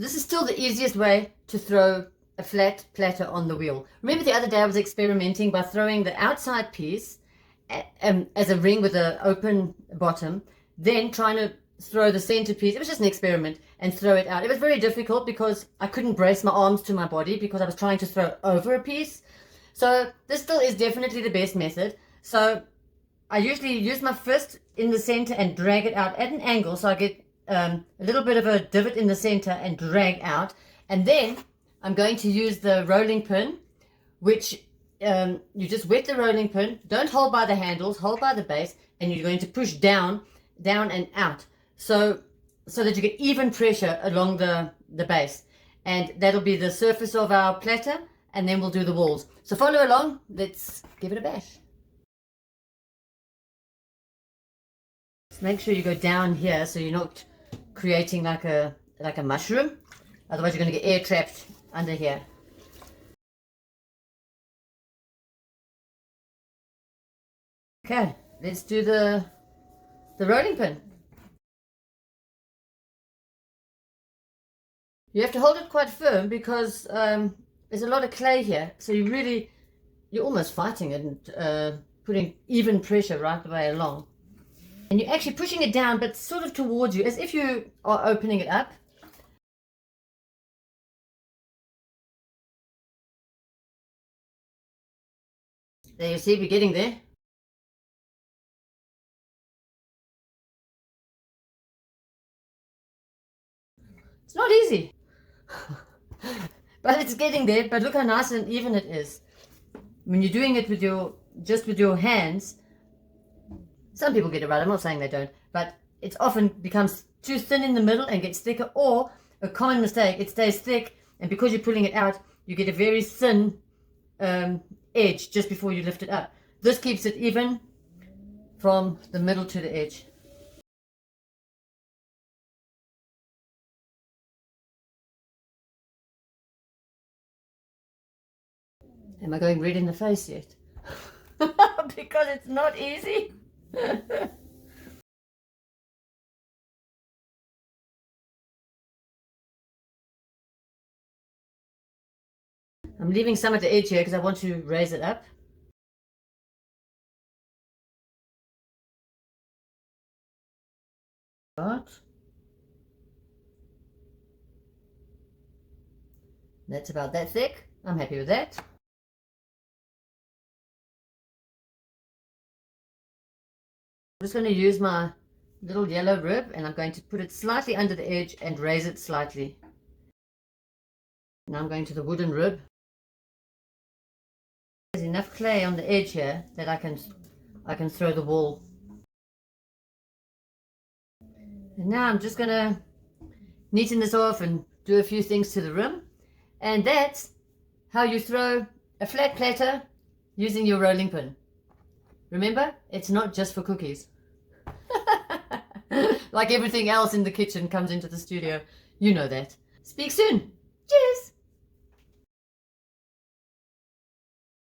this is still the easiest way to throw a flat platter on the wheel. Remember the other day I was experimenting by throwing the outside piece as a ring with an open bottom, then trying to throw the center piece. It was just an experiment, and throw it out. It was very difficult because I couldn't brace my arms to my body because I was trying to throw over a piece. So this still is definitely the best method. So I usually use my fist in the center and drag it out at an angle, so I get a little bit of a divot in the center and drag out. And then I'm going to use the rolling pin, which you just wet the rolling pin. Don't hold by the handles, hold by the base, and you're going to push down and out, so that you get even pressure along the base. And that'll be the surface of our platter, and then we'll do the walls. So follow along, let's give it a bash. Just make sure you go down here so you're not creating like a mushroom. Otherwise you're going to get air trapped under here. Okay, let's do the rolling pin. You have to hold it quite firm because there's a lot of clay here, so you're almost fighting it and putting even pressure right the way along. And you're actually pushing it down, but sort of towards you, as if you are opening it up. There, you see, we're getting there. It's not easy, but it's getting there. But look how nice and even it is. When you're doing it with your hands, some people get it right. I'm not saying they don't, but it often becomes too thin in the middle and gets thicker. Or a common mistake, it stays thick, and because you're pulling it out, you get a very thin edge just before you lift it up. This keeps it even from the middle to the edge. Am I going red in the face yet? Because it's not easy. I'm leaving some at the edge here because I want to raise it up. That's about that thick. I'm happy with that. I'm just going to use my little yellow rib, and I'm going to put it slightly under the edge and raise it slightly. Now I'm going to the wooden rib. There's enough clay on the edge here that I can throw the wall. And now I'm just going to neaten this off and do a few things to the rim. And that's how you throw a flat platter using your rolling pin. Remember, it's not just for cookies. Like everything else in the kitchen comes into the studio. You know that. Speak soon.